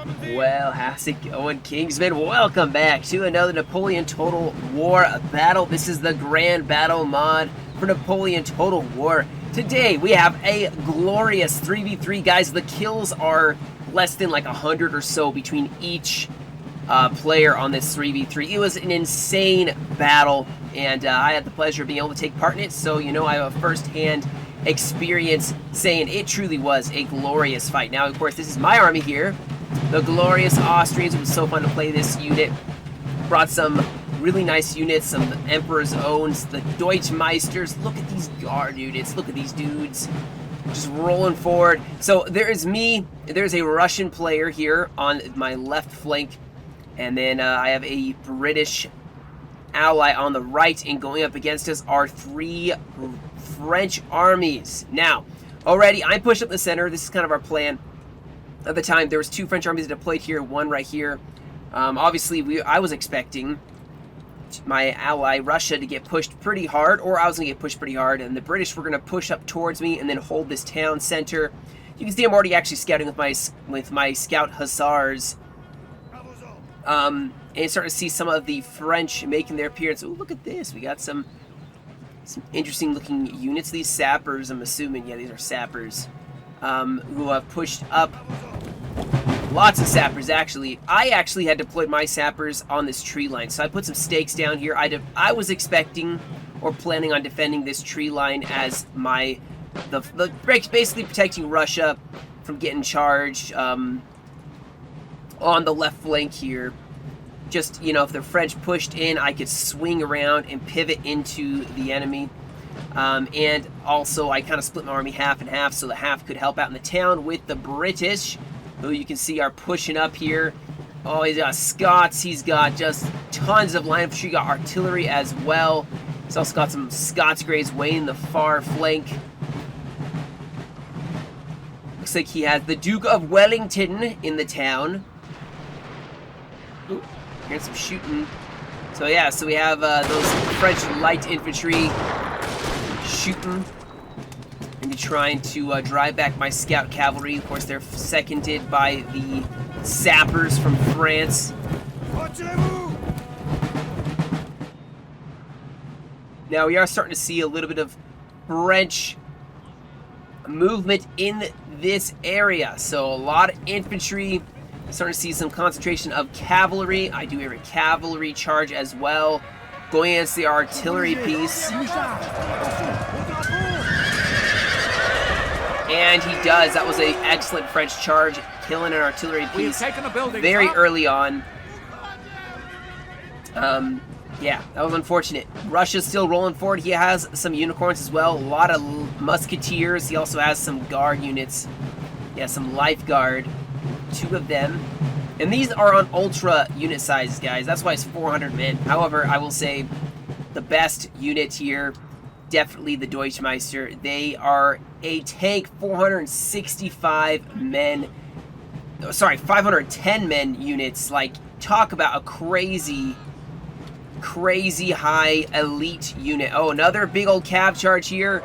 Well, how's it going, Kingsman? Welcome back to another Napoleon Total War battle. This is the Grand Battle mod for Napoleon Total War. Today, we have a glorious 3v3. Guys, the kills are less than like 100 or so between each player on this 3v3. It was an insane battle, and I had the pleasure of being able to take part in it, so you know I have a first-hand experience saying it truly was a glorious fight. Now, of course, this is my army here. The glorious Austrians. It was so fun to play this unit. Brought some really nice units, some Emperor's Owns, the Deutschmeisters. Look at these guard units. Look at these dudes. Just rolling forward. So there is me. There's a Russian player here on my left flank. And then I have a British ally on the right. And going up against us are three French armies. Now, already I pushed up the center. This is kind of our plan. At the time, there was two French armies deployed here, one right here. Obviously, I was expecting my ally, Russia, to get pushed pretty hard, or I was going to get pushed pretty hard, and the British were going to push up towards me and then hold this town center. You can see I'm already actually scouting with my scout hussars. And starting to see some of the French making their appearance. Oh, look at this. We got some interesting-looking units. These sappers, I'm assuming. Yeah, these are sappers. Who have pushed up. Lots of sappers, actually. I actually had deployed my sappers on this tree line, so I put some stakes down here. I was expecting or planning on defending this tree line as basically protecting Russia from getting charged on the left flank here. Just, you know, if the French pushed in, I could swing around and pivot into the enemy. And also, I kind of split my army half and half, so the half could help out in the town with the British, who you can see are pushing up here. Oh, he's got Scots. He's got just tons of line infantry. Got artillery as well. He's also got some Scots Greys way in the far flank. Looks like he has the Duke of Wellington in the town. Ooh, here's some shooting. So yeah, so we have those French light infantry shooting and trying to drive back my scout cavalry. Of course, they're seconded by the sappers from France. Now we are starting to see a little bit of French movement in this area. So a lot of infantry. Starting to see some concentration of cavalry. I do a cavalry charge as well. Going against the artillery piece. And he does. That was an excellent French charge, killing an artillery piece very early on. Yeah, that was unfortunate. Russia's still rolling forward. He has some unicorns as well. A lot of musketeers. He also has some guard units. Yeah, some life guard. Two of them. And these are on ultra unit sizes, guys. That's why it's 400 men. However, I will say the best unit here, definitely the Deutschmeister. They are a tank, 465 men. Sorry, 510 men units. Like, talk about a crazy high elite unit. Oh, another big old cav charge here.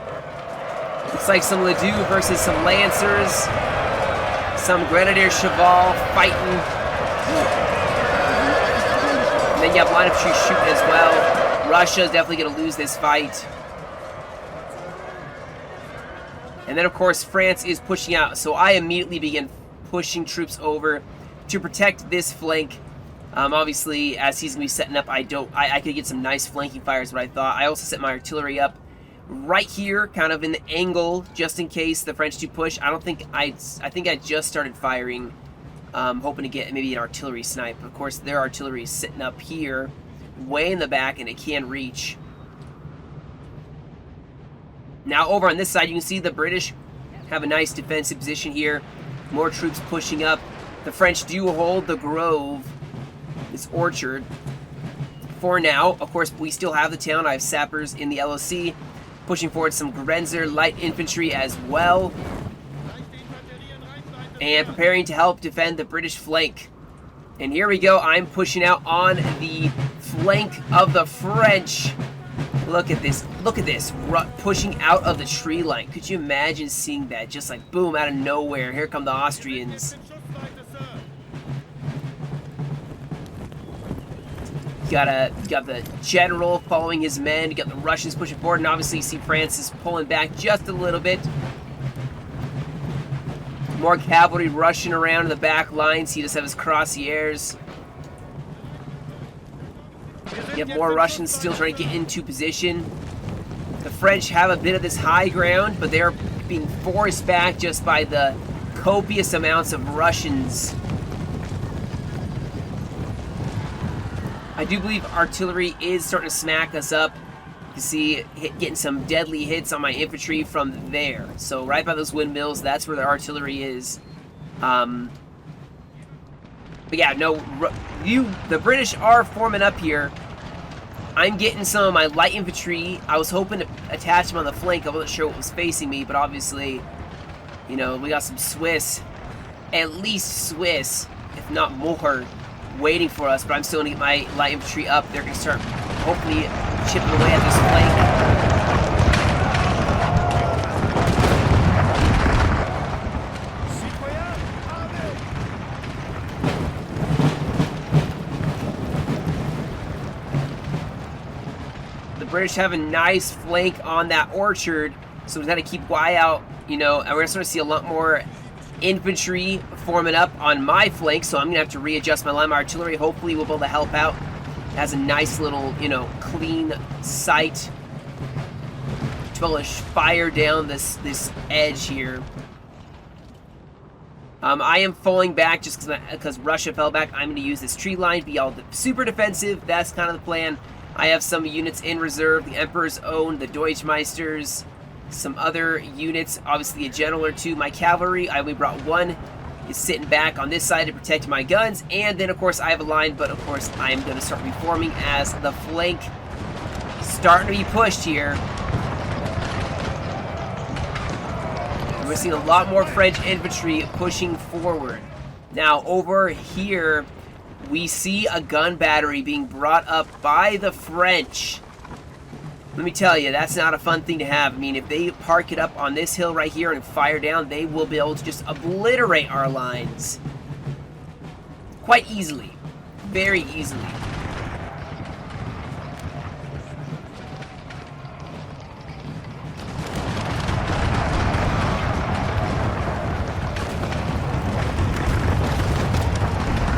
Looks like some Ledoux versus some Lancers. Some Grenadier Cheval fighting. And then you have line of tree shooting as well. Russia is definitely going to lose this fight. And then, of course, France is pushing out. So I immediately begin pushing troops over to protect this flank. Obviously, as he's going to be setting up, I could get some nice flanking fire is what I thought. I also set my artillery up right here, kind of in the angle, just in case the French do push. I think I just started firing, hoping to get maybe an artillery snipe. Of course, their artillery is sitting up here, way in the back, and it can reach. Now, over on this side, you can see the British have a nice defensive position here. More troops pushing up. The French do hold the grove, this orchard, for now. Of course, we still have the town. I have sappers in the LOC. Pushing forward some Grenzer light infantry as well. And preparing to help defend the British flank. And here we go. I'm pushing out on the flank of the French. Look at this. Look at this. Pushing out of the tree line. Could you imagine seeing that? Just like boom, out of nowhere. Here come the Austrians. got the general following his men. You got the Russians pushing forward, and obviously you see Francis pulling back just a little bit. More cavalry rushing around in the back lines. He does have his crossieres. You have more Russians still trying to get into position. The French have a bit of this high ground, but they are being forced back just by the copious amounts of Russians. I do believe artillery is starting to smack us up. You see getting some deadly hits on my infantry from there. So right by those windmills, that's where the artillery is. But yeah, no, the British are forming up here. I'm getting some of my light infantry. I was hoping to attach them on the flank. I wasn't sure what was facing me, but obviously, you know, we got some Swiss, at least Swiss, if not more, waiting for us. But I'm still going to get my light infantry up. They're going to start, hopefully, chipping away at this flank. British have a nice flank on that orchard, so we've got to keep Y out, you know, and we're going to start to see a lot more infantry forming up on my flank, so I'm going to have to readjust my line. My artillery hopefully will be able to help out. It has a nice little, you know, clean sight to be able to fire down this edge here. I am falling back just because Russia fell back. I'm going to use this tree line, be all super defensive. That's kind of the plan. I have some units in reserve, the Emperor's Own, the Deutschmeisters, some other units, obviously a general or two. My cavalry, I only brought one, is sitting back on this side to protect my guns, and then of course I have a line, but of course I am going to start reforming as the flank is starting to be pushed here. And we're seeing a lot more French infantry pushing forward. Now over here, we see a gun battery being brought up by the French. Let me tell you, that's not a fun thing to have. I mean, if they park it up on this hill right here and fire down, they will be able to just obliterate our lines. Quite easily. Very easily.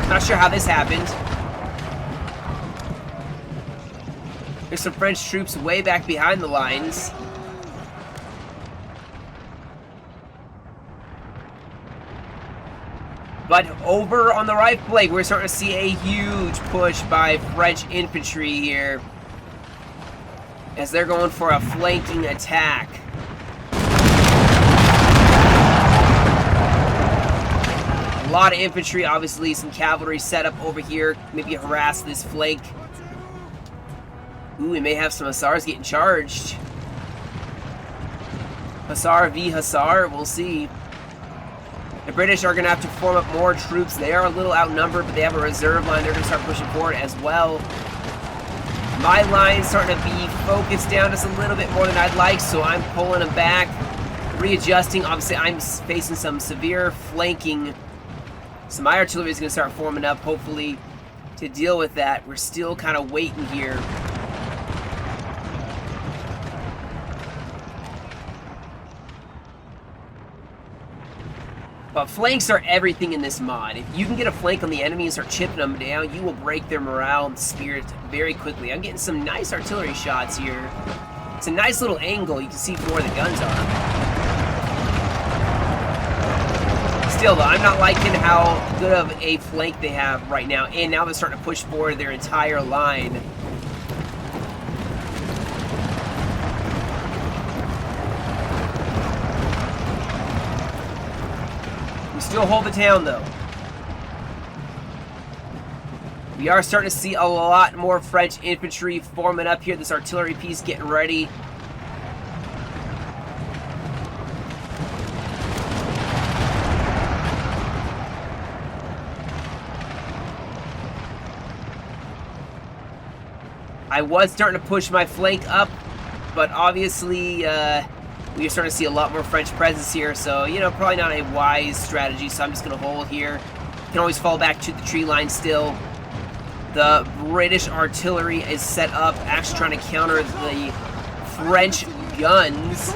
Not sure how this happened. There's some French troops way back behind the lines. But over on the right flank, we're starting to see a huge push by French infantry here, as they're going for a flanking attack. A lot of infantry, obviously some cavalry set up over here, maybe harass this flank. Ooh, we may have some Hussars getting charged. Hussar v Hussar, we'll see. The British are going to have to form up more troops. They are a little outnumbered, but they have a reserve line. They're going to start pushing forward as well. My line's starting to be focused down just a little bit more than I'd like, so I'm pulling them back, readjusting. Obviously, I'm facing some severe flanking. So my artillery is going to start forming up, hopefully, to deal with that. We're still kind of waiting here. But flanks are everything in this mod. If you can get a flank on the enemy and start chipping them down, you will break their morale and spirit very quickly. I'm getting some nice artillery shots here. It's a nice little angle. You can see from where the guns are. Still, though, I'm not liking how good of a flank they have right now. And now they're starting to push forward their entire line. We still hold the town, though. We are starting to see a lot more French infantry forming up here. This artillery piece getting ready. I was starting to push my flank up, but obviously we are starting to see a lot more French presence here, so, you know, probably not a wise strategy, so I'm just going to hold here. Can always fall back to the tree line still. The British artillery is set up, actually trying to counter the French guns.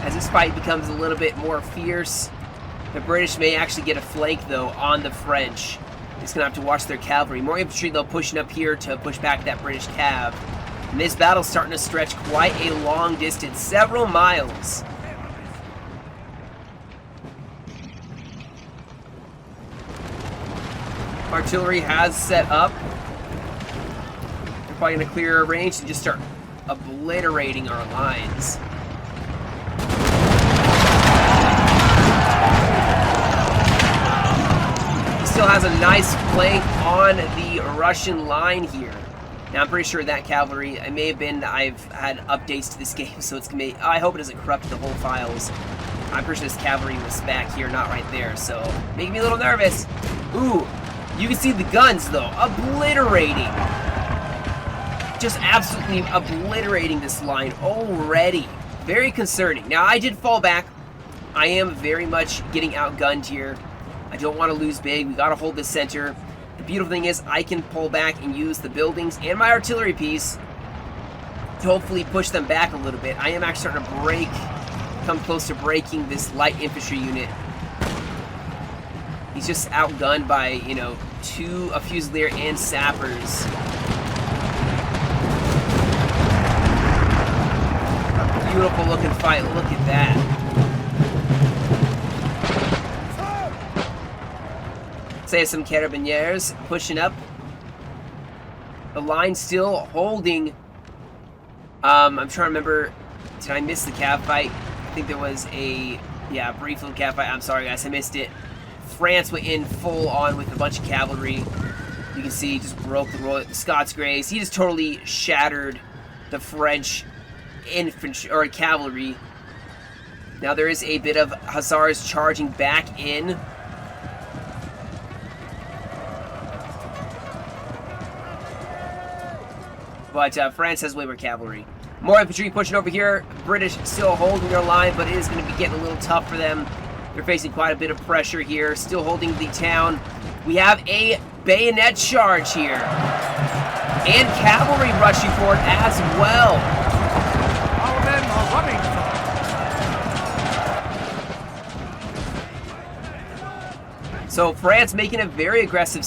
As this fight becomes a little bit more fierce, the British may actually get a flank, though, on the French. Just gonna have to watch their cavalry. More infantry, though, pushing up here to push back that British cav. And this battle's starting to stretch quite a long distance, several miles. Artillery has set up. They're probably gonna clear our range and just start obliterating our lines. Still has a nice flank on the Russian line here. Now I'm pretty sure that cavalry, it may have been, I've had updates to this game, so it's gonna be, I hope it doesn't corrupt the whole files. I'm pretty sure this cavalry was back here, not right there, so making me a little nervous. Ooh, you can see the guns though, obliterating. Just absolutely obliterating this line already. Very concerning. Now I did fall back. I am very much getting outgunned here. I don't want to lose big. We got to hold the center. The beautiful thing is I can pull back and use the buildings and my artillery piece to hopefully push them back a little bit. I am actually starting to break, come close to breaking this light infantry unit. He's just outgunned by, you know, a fusilier and sappers. A beautiful looking fight. Look at that. Say some carabiniers pushing up. The line still holding. I'm trying to remember. Did I miss the cav fight? I think there was a brief little cav fight. I'm sorry guys, I missed it. France went in full on with a bunch of cavalry. You can see he just broke the Scots Greys. He just totally shattered the French infantry or cavalry. Now there is a bit of hussars charging back in. But France has way more cavalry. More infantry pushing over here. British still holding their line, but it is going to be getting a little tough for them. They're facing quite a bit of pressure here. Still holding the town. We have a bayonet charge here. And cavalry rushing for it as well. Our men are running. So France making a very aggressive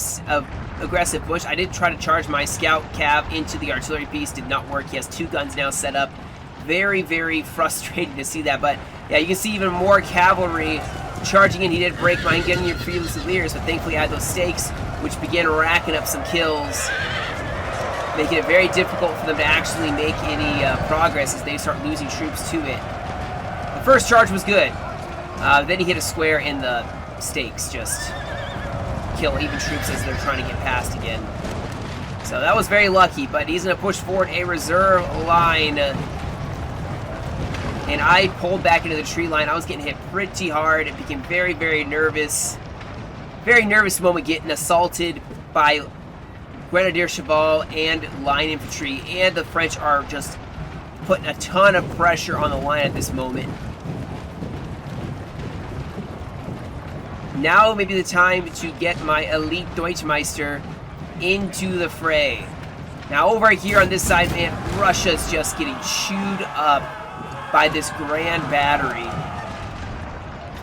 push. I did try to charge my scout cav into the artillery piece. Did not work. He has 2 guns now set up. Very, very frustrating to see that. But yeah, you can see even more cavalry charging in. He did break mine, getting your fusiliers, but thankfully I had those stakes, which began racking up some kills, making it very difficult for them to actually make any progress as they start losing troops to it. The first charge was good. Then he hit a square in the stakes, just kill even troops as they're trying to get past again. So that was very lucky, but he's going to push forward a reserve line. And I pulled back into the tree line. I was getting hit pretty hard. It became very, very nervous. Very nervous moment getting assaulted by Grenadier Cheval and line infantry. And the French are just putting a ton of pressure on the line at this moment. Now may be the time to get my elite Deutschmeister into the fray. Now over here on this side, man, Russia's just getting chewed up by this grand battery.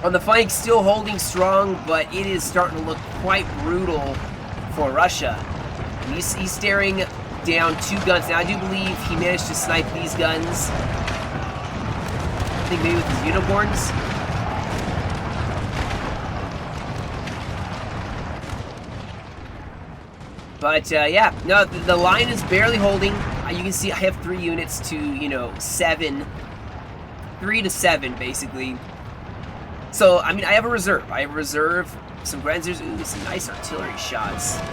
On the flank, still holding strong, but it is starting to look quite brutal for Russia. And he's staring down 2 guns. Now I do believe he managed to snipe these guns. I think maybe with his unicorns. But yeah, no, the line is barely holding. You can see I have 3 units to, you know, 7. 3 to 7, basically. So, I mean, I have a reserve. I have a reserve, some Grenadiers. Ooh, some nice artillery shots. The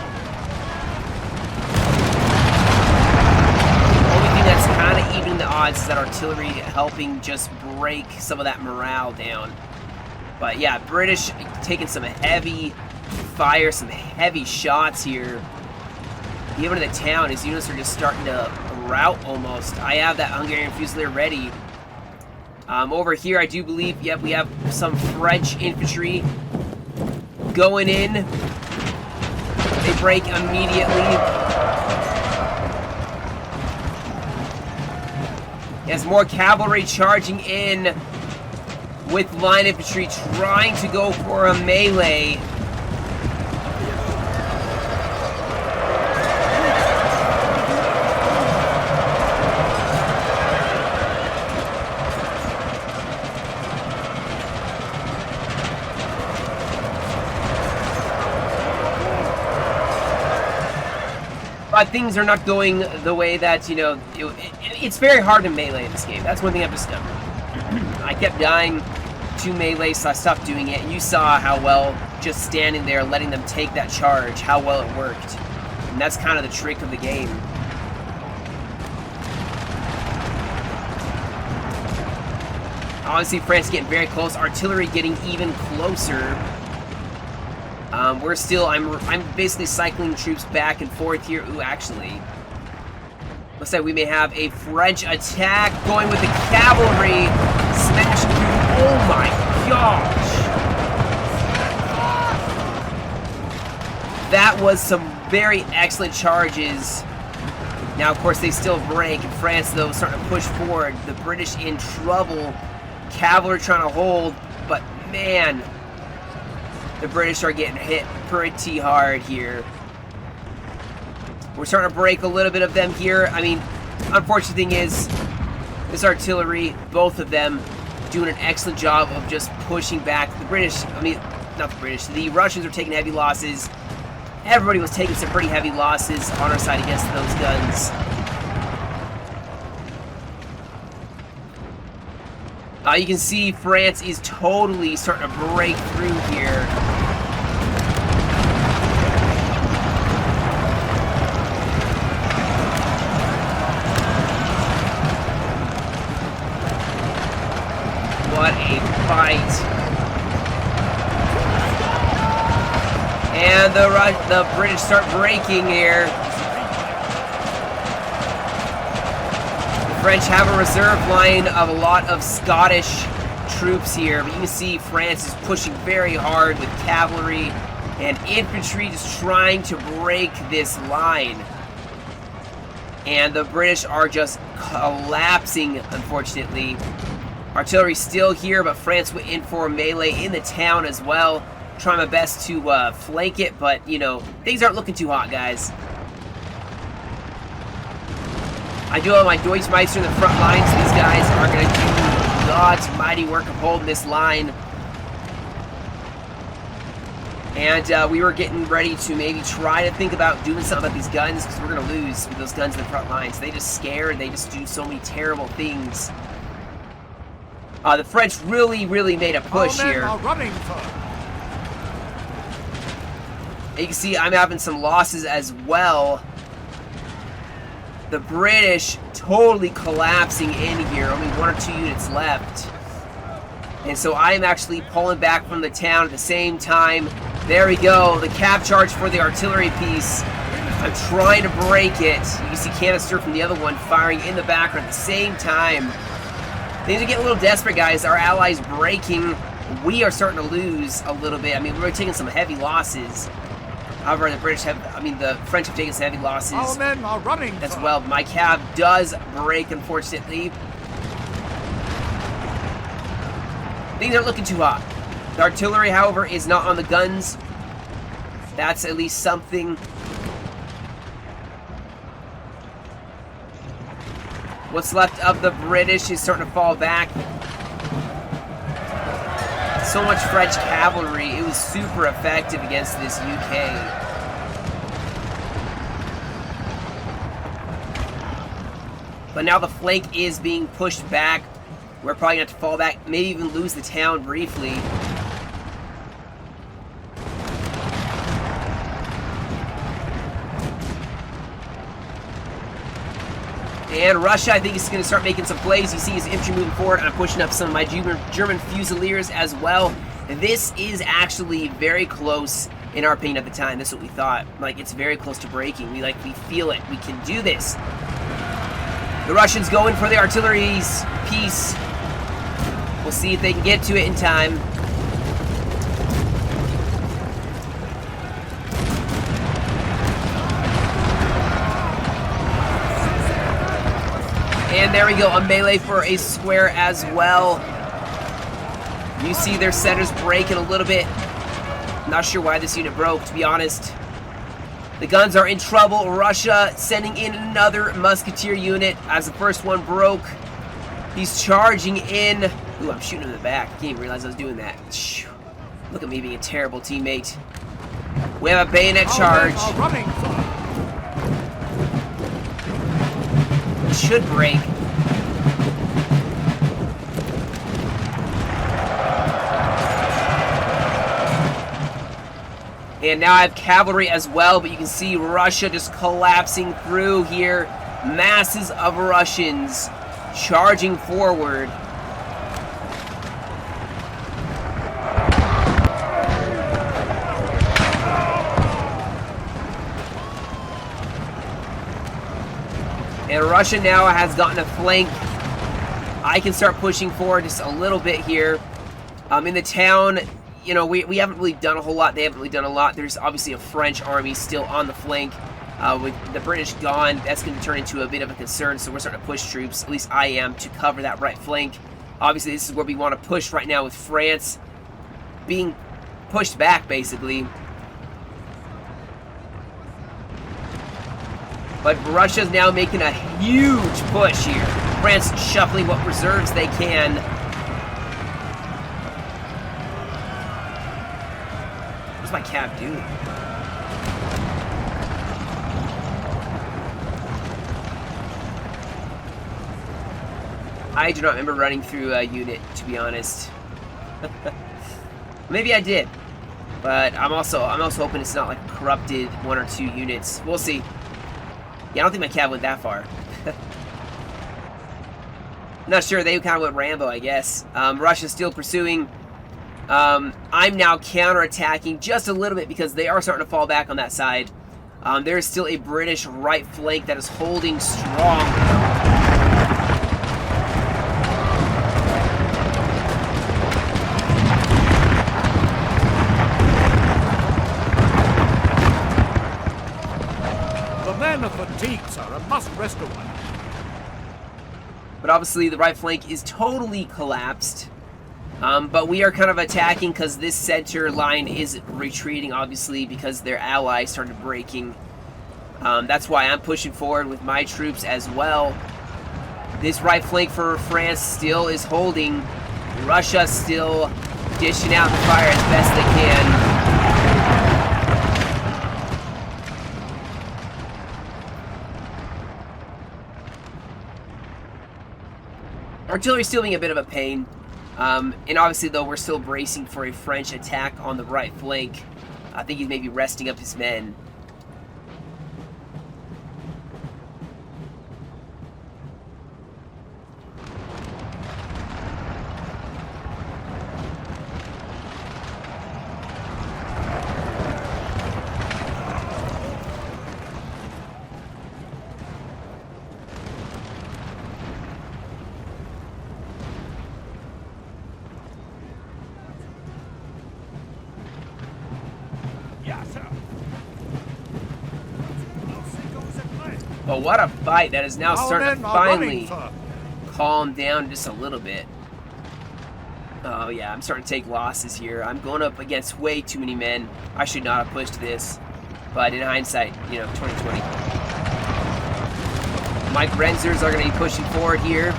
only thing that's kind of evening the odds is that artillery helping just break some of that morale down. But yeah, British taking some heavy fire, some heavy shots here. Even in the town, his units are just starting to rout almost. I have that Hungarian Fusilier ready. Over here, I do believe, yep, we have some French infantry going in. They break immediately. As more cavalry charging in with line infantry trying to go for a melee. But things are not going the way that, you know, it's very hard to melee in this game. That's one thing I've discovered. I kept dying to melee, so I stopped doing it. And you saw how well just standing there, letting them take that charge, how well it worked. And that's kind of the trick of the game. Obviously, France getting very close. Artillery getting even closer. We're still, I'm basically cycling troops back and forth here. Ooh, actually, looks like we may have a French attack going with the cavalry, smashing through. Oh my gosh! That was some very excellent charges. Now, of course, they still break. And France, though, starting to push forward. The British in trouble. Cavalry trying to hold, but man, the British are getting hit pretty hard here. We're starting to break a little bit of them here. I mean, unfortunate thing is, this artillery, both of them, doing an excellent job of just pushing back. The British, I mean, not the British, the Russians are taking heavy losses. Everybody was taking some pretty heavy losses on our side against those guns. You can see France is totally starting to break through here. What a fight. And the British start breaking here. The French have a reserve line of a lot of Scottish troops here, but you can see France is pushing very hard with cavalry and infantry just trying to break this line. And the British are just collapsing, unfortunately. Artillery still here, but France went in for a melee in the town as well. Trying my best to flank it, but, you know, things aren't looking too hot, guys. I do have my Deutschmeister in the front lines. These guys are going to do God's mighty work of holding this line. And we were getting ready to maybe try to think about doing something about these guns, because we're going to lose with those guns in the front lines. They just scare, they just do so many terrible things. The French really, really made a push here. You can see I'm having some losses as well. The British totally collapsing in here. Only 1 or 2 units left. And so I'm actually pulling back from the town at the same time. There we go. The cav charge for the artillery piece. I'm trying to break it. You can see canister from the other one firing in the background at the same time. Things are getting a little desperate, guys. Our allies breaking. We are starting to lose a little bit. I mean, we're taking some heavy losses. However, the French have taken some heavy losses. Our men are running as well. My cav does break, unfortunately. Things aren't looking too hot. The artillery, however, is not on the guns. That's at least something. What's left of the British is starting to fall back. So much French cavalry. It was super effective against this UK. But now the flank is being pushed back. We're probably going to have to fall back, maybe even lose the town briefly. And Russia, I think, is going to start making some plays. You see his infantry moving forward. I'm pushing up some of my German Fusiliers as well. And this is actually very close, in our opinion, at the time. This is what we thought. Like, it's very close to breaking. We feel it. We can do this. The Russians go in for the artillery's piece. We'll see if they can get to it in time. And there we go, a melee for a square as well. You see their centers breaking a little bit. Not sure why this unit broke, to be honest. The guns are in trouble. Russia sending in another musketeer unit as the first one broke. He's charging in. Ooh, I'm shooting him in the back. I didn't even realize I was doing that. Look at me being a terrible teammate. We have a bayonet charge. It should break. And now I have cavalry as well, but you can see Russia just collapsing through here. Masses of Russians charging forward. And Russia now has gotten a flank. I can start pushing forward just a little bit here. In the town, you know, we haven't really done a whole lot. They haven't really done a lot. There's obviously a French army still on the flank. With the British gone, that's going to turn into a bit of a concern, so we're starting to push troops, at least I am, to cover that right flank. Obviously, this is where we want to push right now with France being pushed back, basically. But Russia's now making a huge push here. France shuffling what reserves they can. What's my cav doing? I do not remember running through a unit, to be honest. Maybe I did, but I'm also hoping it's not like corrupted 1 or 2 units. We'll see. Yeah, I don't think my cav went that far. Not sure. They kind of went Rambo, I guess. Russia's still pursuing. I'm now counterattacking just a little bit because they are starting to fall back on that side. There is still a British right flank that is holding strong. Fatigued, sir, and must rest a while. But obviously the right flank is totally collapsed. But we are kind of attacking because this center line is retreating, obviously, because their allies started breaking. That's why I'm pushing forward with my troops as well. This right flank for France still is holding. Russia still dishing out the fire as best they can. Artillery still being a bit of a pain, and obviously though we're still bracing for a French attack on the right flank. I think he's maybe resting up his men. But what a fight that is now starting to finally calm down just a little bit. Oh yeah, I'm starting to take losses here. I'm going up against way too many men. I should not have pushed this. But in hindsight, you know, 2020. My Grenzers are going to be pushing forward here.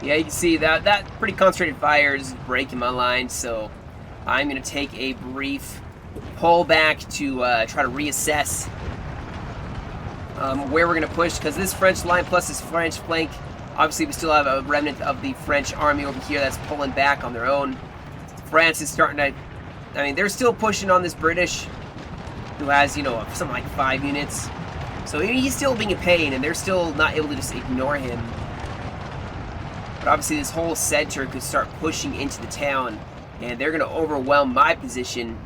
Yeah, you can see that pretty concentrated fire is breaking my line, so I'm going to take a brief pull back to try to reassess where we're going to push, because this French line plus this French flank, obviously we still have a remnant of the French army over here that's pulling back on their own. France is starting to, I mean, they're still pushing on this British, who has, you know, something like 5 units. So he's still being a pain, and they're still not able to just ignore him. But obviously this whole center could start pushing into the town. and they're going to overwhelm my position.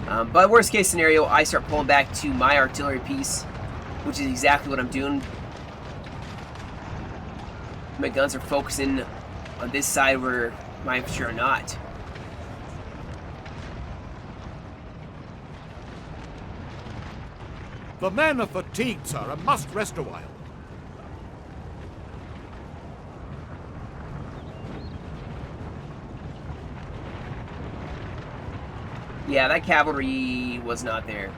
But worst case scenario, I start pulling back to my artillery piece, which is exactly what I'm doing. My guns are focusing on this side where my infantry are not. The men are fatigued, sir, and must rest a while. Yeah, that cavalry was not there.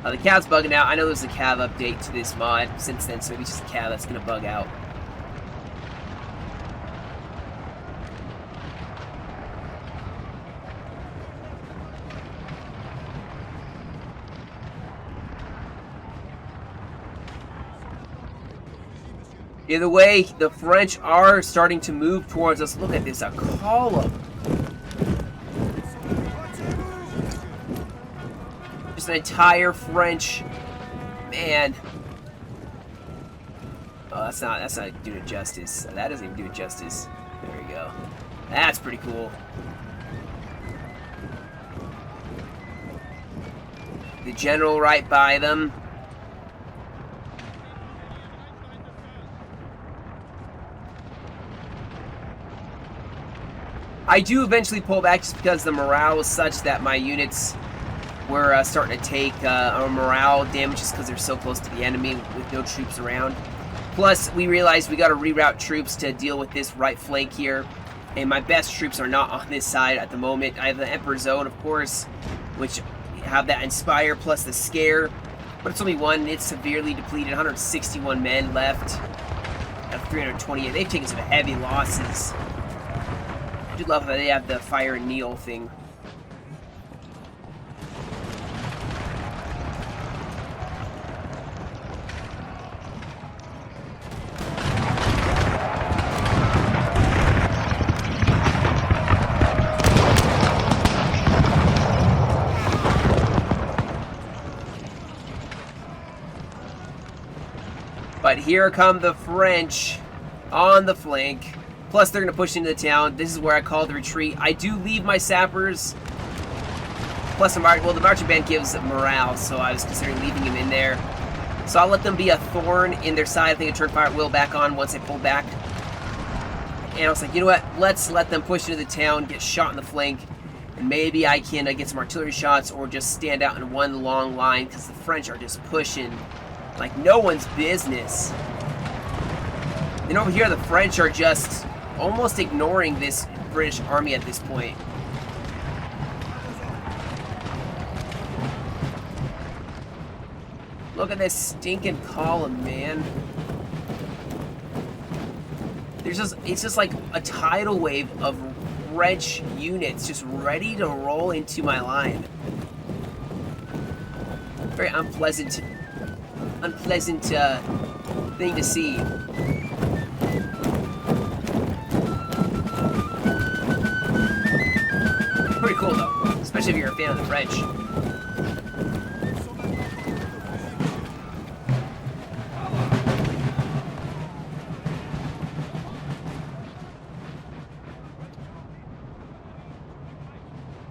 The cav's bugging out. I know there's a cav update to this mod since then, so maybe it's just a cav that's going to bug out. Either way, the French are starting to move towards us. Look at this, a column. Just an entire French, man. Oh, that's not doing it justice. That doesn't even do it justice. There we go. That's pretty cool. The general right by them. I do eventually pull back just because the morale was such that my units were starting to take morale damage just because they're so close to the enemy with no troops around. Plus, we realized we got to reroute troops to deal with this right flank here, and my best troops are not on this side at the moment. I have the Emperor's Zone, of course, which have that Inspire plus the Scare, but it's only one. It's severely depleted, 161 men left out of 328. They've taken some heavy losses. I do love that they have the Fire and Kneel thing. But here come the French on the flank. Plus, they're going to push into the town. This is where I call the retreat. I do leave my sappers. Plus, the marching band gives morale, so I was considering leaving him in there. So I'll let them be a thorn in their side. I think I turned fire at will back on once they pulled back. And I was like, you know what? Let's let them push into the town, get shot in the flank, and maybe I can get some artillery shots or just stand out in one long line because the French are just pushing like no one's business. Then over here, the French are just almost ignoring this British army at this point. Look at this stinking column, man. It's just like a tidal wave of French units just ready to roll into my line. Very unpleasant thing to see. Pretty cool though, especially if you're a fan of the French.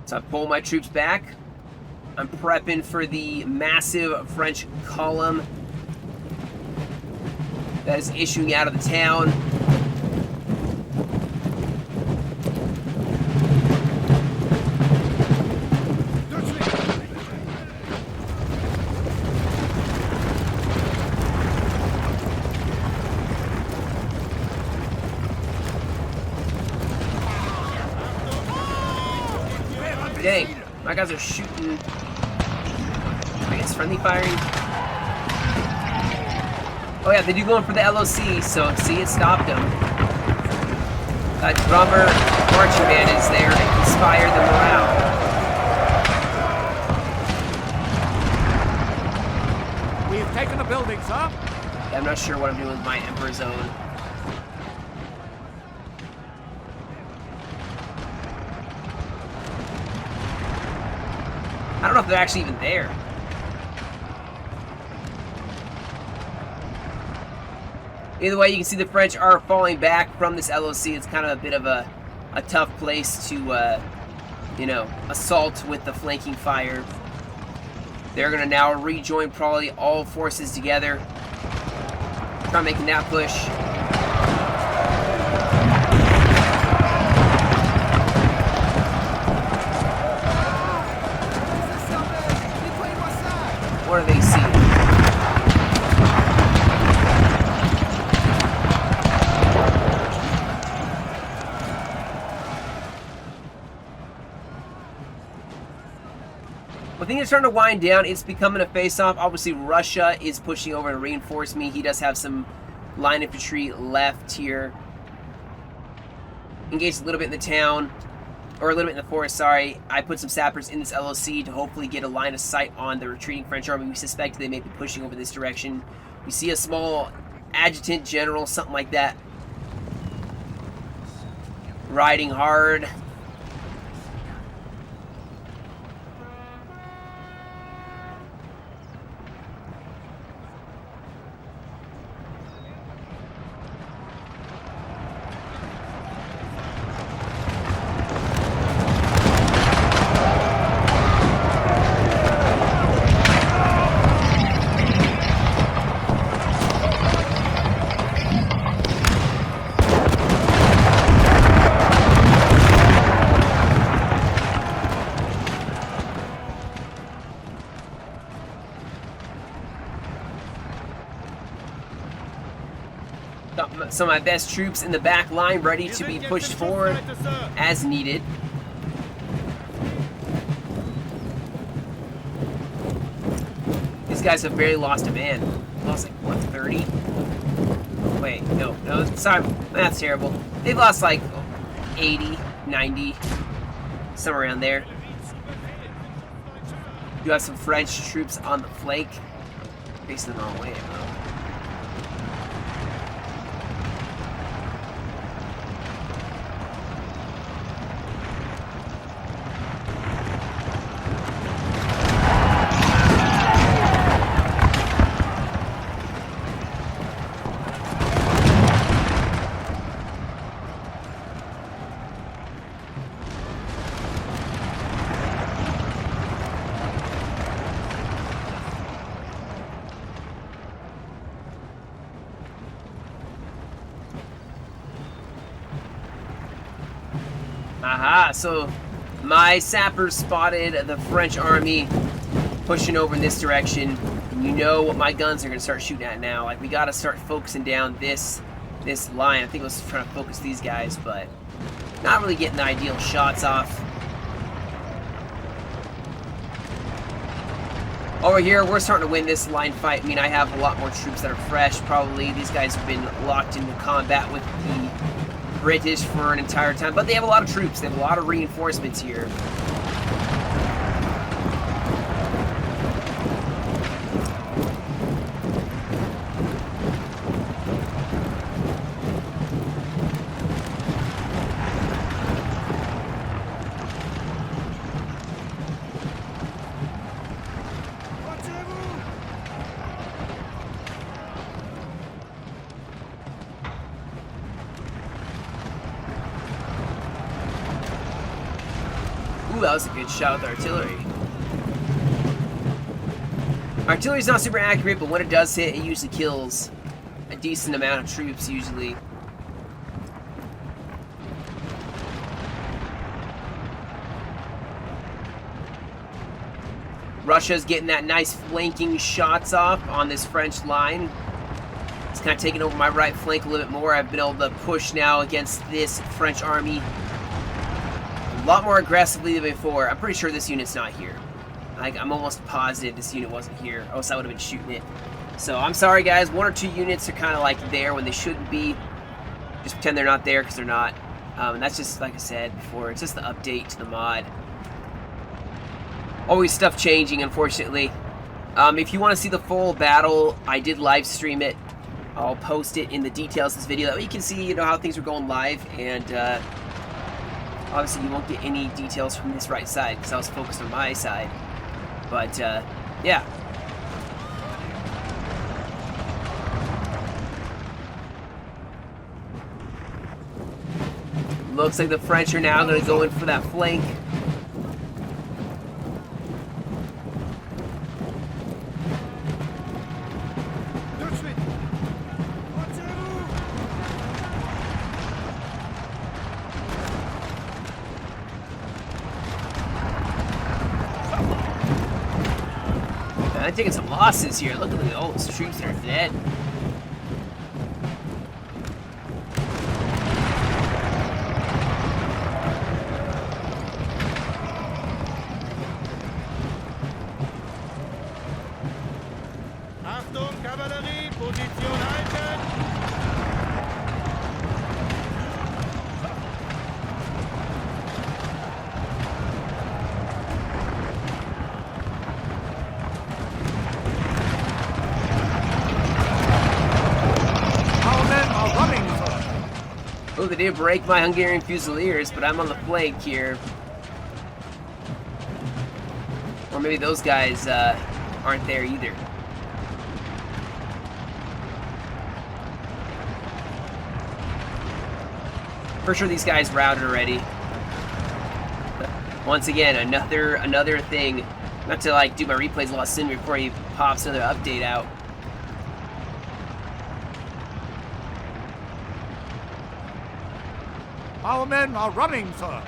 So I pull my troops back. I'm prepping for the massive French column that is issuing out of the town. Dang, my guys are shooting. I guess friendly firing. Oh yeah, they do going for the LOC, so see, it stopped them. That drummer marching band is there to inspire the morale. We've taken a building, sir. Yeah, I'm not sure what I'm doing with my Emperor's Zone. I don't know if they're actually even there. Either way, you can see the French are falling back from this LOC. It's kind of a bit of a a tough place to, you know, assault with the flanking fire. They're going to now rejoin probably all forces together. Try making that push. What are they seeing? Well, things are starting to wind down. It's becoming a face-off. Obviously, Russia is pushing over to reinforce me. He does have some line infantry left here. Engaged a little bit in the town, or a little bit in the forest, sorry. I put some sappers in this LOC to hopefully get a line of sight on the retreating French army. We suspect they may be pushing over this direction. We see a small adjutant general, something like that, riding hard. Some of my best troops in the back line ready to be pushed forward as needed. These guys have barely lost a man. Lost like, what, 30? Wait, no, sorry, that's terrible. They've lost like 80, 90, somewhere around there. You have some French troops on the flank. Facing the wrong way, though. Aha, so my sappers spotted the French army pushing over in this direction. And you know what my guns are going to start shooting at now. Like, we got to start focusing down this line. I think I was trying to focus these guys, but not really getting the ideal shots off. Over here, we're starting to win this line fight. I mean, I have a lot more troops that are fresh, probably. These guys have been locked into combat with the British for an entire time, but they have a lot of troops. They have a lot of reinforcements here. Ooh, that was a good shot with artillery. Artillery's not super accurate, but when it does hit, it usually kills a decent amount of troops, usually. Russia's getting that nice flanking shots off on this French line. It's kind of taking over my right flank a little bit more. I've been able to push now against this French army a lot more aggressively than before. I'm pretty sure this unit's not here. Like, I'm almost positive this unit wasn't here, or else I would have been shooting it. So I'm sorry, guys. One or two units are kind of like there when they shouldn't be. Just pretend they're not there because they're not. And that's just, like I said before, it's just the update to the mod. Always stuff changing, unfortunately. If you want to see the full battle, I did live stream it. I'll post it in the details of this video. That way you can see, you know, how things are going live. And obviously you won't get any details from this right side because I was focused on my side. But yeah. Looks like the French are now going to go in for that flank. I'm taking some losses here. Look at all those troops that are dead. Achtung, Kavallerie, Position halten! Oh, they did break my Hungarian Fusiliers, but I'm on the flank here. Or maybe those guys aren't there either. For sure these guys routed already. But once again, another thing. Not to like do my replays a lot sooner before he pops another update out. Our men are running, sir.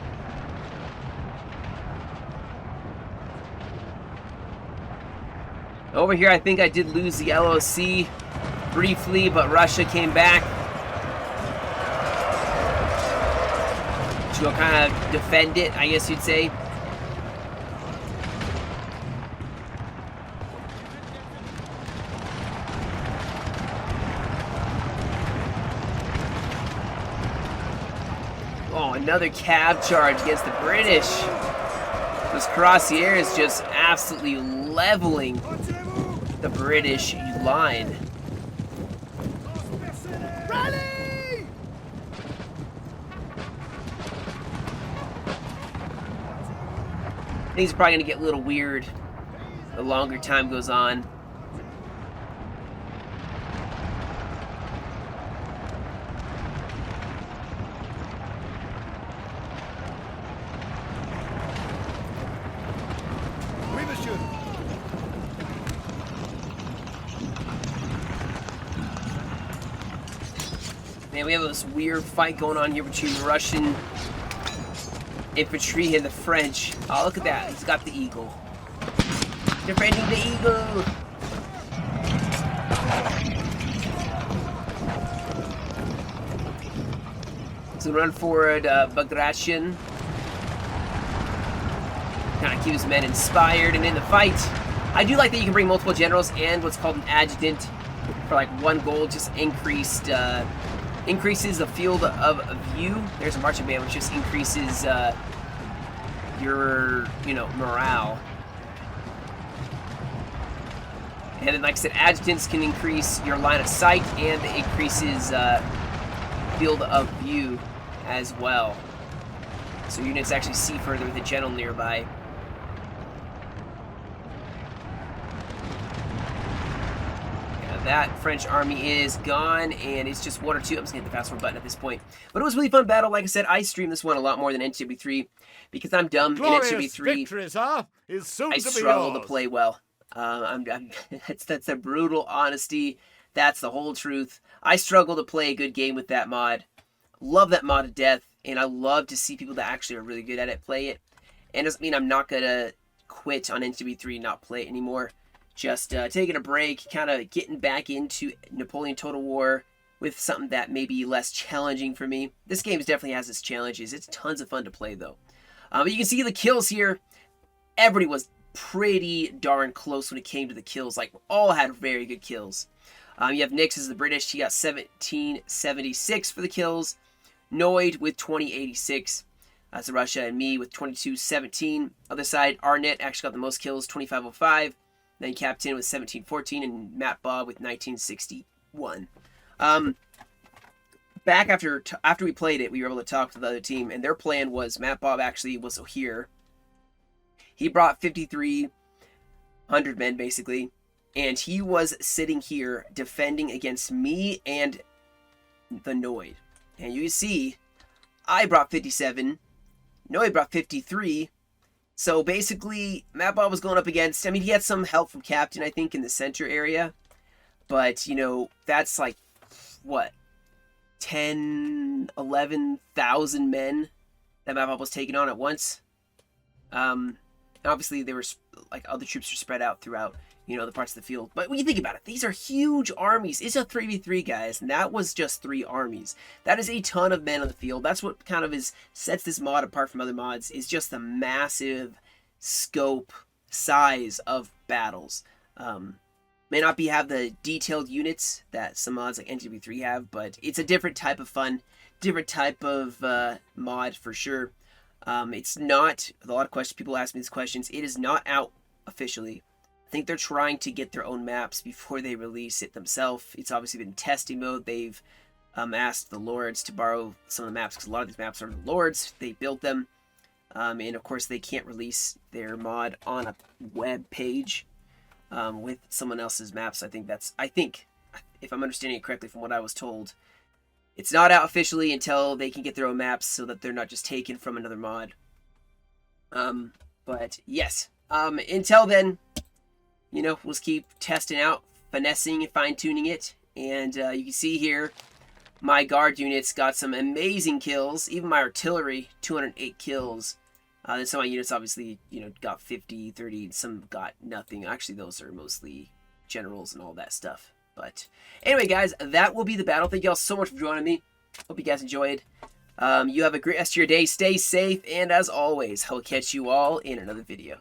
Over here, I think I did lose the LOC briefly, but Russia came back to kind of defend it, I guess you'd say. Oh, another cab charge against the British. Those cuirassiers just absolutely leveling the British line. Rally! Things are probably going to get a little weird the longer time goes on. Man, we have this weird fight going on here between the Russian infantry and the French. Oh, look at that. He's got the eagle. Defending the eagle. So run forward, Bagration. Kind of keep his men inspired and in the fight. I do like that you can bring multiple generals and what's called an adjutant for like one goal, just increases the field of view. There's a marching band, which just increases your, morale. And then, like I said, adjutants can increase your line of sight and it increases field of view as well. So units actually see further with a general nearby. That French army is gone, and it's just one or two. I'm just gonna hit the fast forward button at this point. But it was a really fun battle. Like I said, I streamed this one a lot more than NTW3 because I'm dumb. Glorious in NTW3, victory, sir, is soon I to be struggle yours. to play well. That's a brutal honesty. That's the whole truth. I struggle to play a good game with that mod. Love that mod to death, and I love to see people that actually are really good at it play it. And it doesn't mean I'm not gonna quit on NTW3 and not play it anymore. Just taking a break, kind of getting back into Napoleon Total War with something that may be less challenging for me. This game definitely has its challenges. It's tons of fun to play, though. But you can see the kills here. Everybody was pretty darn close when it came to the kills. Like, all had very good kills. You have Nix as the British. He got 1776 for the kills. Noid with 2086. That's Russia, and me with 2217. Other side, Arnett actually got the most kills, 2505. Then Captain with 1714 and Matt Bob with 1961. Back after we played it, we were able to talk to the other team, and their plan was Matt Bob actually was here. He brought 5,300 men basically, and he was sitting here defending against me and the Noid. And you see, I brought 57. Noe brought 53. So basically, Mapbot was going up against, I mean, he had some help from Captain, I think, in the center area. But, you know, that's like, what, 10, 11,000 men that Mapbot was taking on at once. Obviously, they were, like, other troops were spread out throughout, you know, the parts of the field. But when you think about it, these are huge armies. It's a 3v3, guys, and that was just 3 armies. That is a ton of men on the field. That's what kind of sets this mod apart from other mods, is just the massive scope, size of battles. May not have the detailed units that some mods like NTW have, but it's a different type of fun, different type of mod for sure. It's not, a lot of questions, people ask me these questions, it is not out officially. I think they're trying to get their own maps before they release it themselves. It's obviously been testing mode. They've asked the Lords to borrow some of the maps, because a lot of these maps are the Lords. They built them. And of course they can't release their mod on a web page with someone else's maps. I think, if I'm understanding it correctly from what I was told, it's not out officially until they can get their own maps, so that they're not just taken from another mod. But yes, until then, you know, we'll keep testing out, finessing and fine-tuning it. And you can see here, my guard units got some amazing kills. Even my artillery, 208 kills. Then some of my units obviously, you know, got 50, 30, and some got nothing. Actually, those are mostly generals and all that stuff. But anyway, guys, that will be the battle. Thank you all so much for joining me. Hope you guys enjoyed. You have a great rest of your day. Stay safe, and as always, I will catch you all in another video.